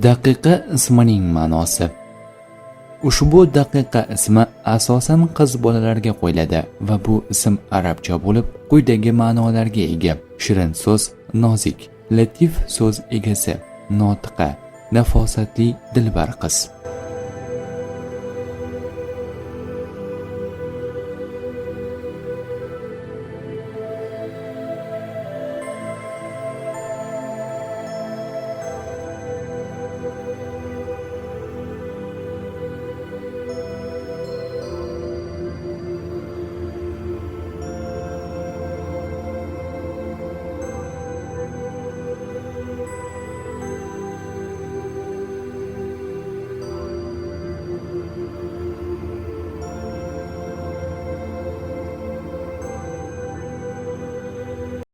Daqiqa ismining ma'nosi. Ushbu daqiqa ismi asosan qiz bolalarga qo'yiladi va bu ism arabcha bo'lib, quyidagi ma'nolarga ega: shirin so'z, nozik, latif so'z egasi, notiqa, nafosatli dilbar qiz.